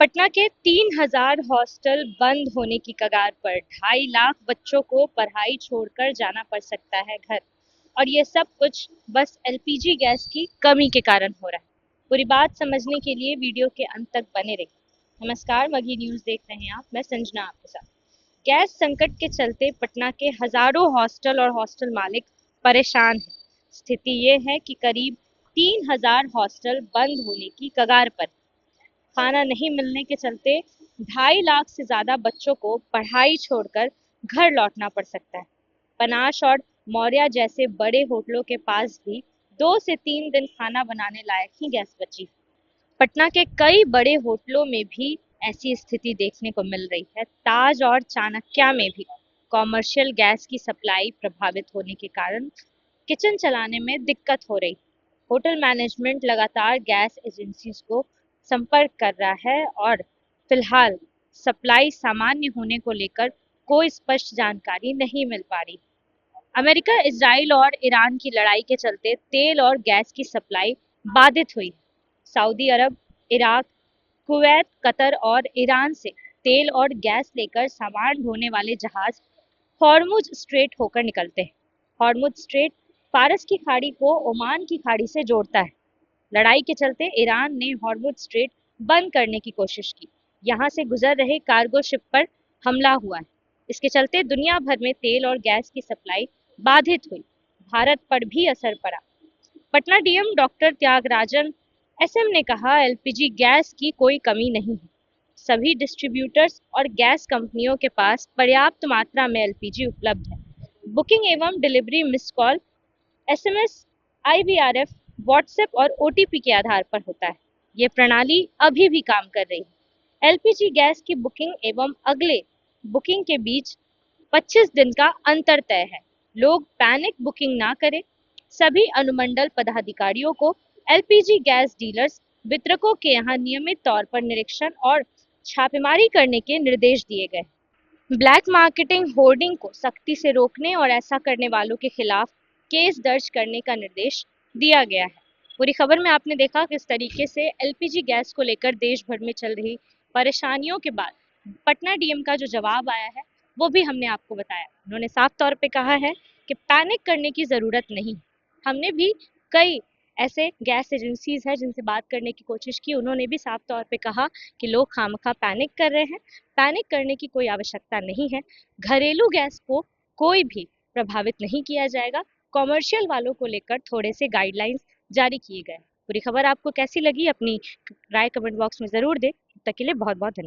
पटना के 3,000 हॉस्टल बंद होने की कगार पर 2.5 लाख बच्चों को पढ़ाई छोड़कर जाना पड़ सकता है घर। और ये सब कुछ बस एलपीजी गैस की कमी के कारण हो रहा है। पूरी बात समझने के लिए वीडियो के अंत तक बने रहिए। नमस्कार, मगही न्यूज देख रहे हैं आप, मैं संजना आपके साथ। गैस संकट के चलते पटना के हजारों हॉस्टल और हॉस्टल मालिक परेशान हैं। स्थिति ये है कि करीब 3,000 हॉस्टल बंद होने की कगार पर। खाना नहीं मिलने के चलते 2.5 लाख से ज्यादा बच्चों को पढ़ाई छोड़कर घर लौटना पड़ सकता है। पनाश और मौर्या जैसे बड़े होटलों के पास भी 2 से 3 दिन खाना बनाने लायक ही गैस बची। पटना के कई बड़े होटलों में भी ऐसी स्थिति देखने को मिल रही है। ताज और चाणक्य में भी कॉमर्शियल गैस की सप्लाई प्रभावित होने के कारण किचन चलाने में दिक्कत हो रही। होटल मैनेजमेंट लगातार गैस एजेंसीज को संपर्क कर रहा है और फिलहाल सप्लाई सामान्य होने को लेकर कोई स्पष्ट जानकारी नहीं मिल पा रही। अमेरिका, इजराइल और ईरान की लड़ाई के चलते तेल और गैस की सप्लाई बाधित हुई। सऊदी अरब, इराक, कुवैत, कतर और ईरान से तेल और गैस लेकर सामान ढोने वाले जहाज हॉर्मुज स्ट्रेट होकर निकलते हैं। हॉर्मुज स्ट्रेट फारस की खाड़ी को ओमान की खाड़ी से जोड़ता है। लड़ाई के चलते ईरान ने हॉर्मुज स्ट्रेट बंद करने की कोशिश की। यहाँ से गुजर रहे कार्गो शिप पर हमला हुआ है। इसके चलते दुनिया भर में तेल और गैस की सप्लाई बाधित हुई। भारत पर भी असर पड़ा। पटना डीएम डॉक्टर त्यागराजन एसएम ने कहा, एलपीजी गैस की कोई कमी नहीं है। सभी डिस्ट्रीब्यूटर्स और गैस कंपनियों के पास पर्याप्त मात्रा में एलपीजी उपलब्ध है। बुकिंग एवं delivery miss call, SMS, IVRF, WhatsApp और ओटीपी के आधार पर होता है। ये प्रणाली अभी भी काम कर रही है। एलपीजी गैस की बुकिंग एवं अगले बुकिंग के बीच 25 दिन का अंतर तय है। लोग पैनिक बुकिंग ना करें। सभी अनुमंडल पदाधिकारियों को एलपीजी गैस डीलर्स, वितरकों के यहाँ नियमित तौर पर निरीक्षण और छापेमारी करने के निर्देश दिए गए। ब्लैक मार्केटिंग, होर्डिंग को सख्ती से रोकने और ऐसा करने वालों के खिलाफ केस दर्ज करने का निर्देश दिया गया है। पूरी खबर में आपने देखा किस तरीके से एलपीजी गैस को लेकर देश भर में चल रही परेशानियों के बाद पटना डीएम का जो जवाब आया है वो भी हमने आपको बताया। उन्होंने साफ तौर पे कहा है कि पैनिक करने की जरूरत नहीं। हमने भी कई ऐसे गैस एजेंसीज है जिनसे बात करने की कोशिश की। उन्होंने भी साफ तौर पे कहा कि लोग खामखा पैनिक कर रहे हैं। पैनिक करने की कोई आवश्यकता नहीं है। घरेलू गैस को कोई भी प्रभावित नहीं किया जाएगा। कॉमर्शियल वालों को लेकर थोड़े से गाइडलाइंस जारी किए गए। पूरी खबर आपको कैसी लगी, अपनी राय कमेंट बॉक्स में जरूर दें। तब तक के लिए बहुत बहुत धन्यवाद।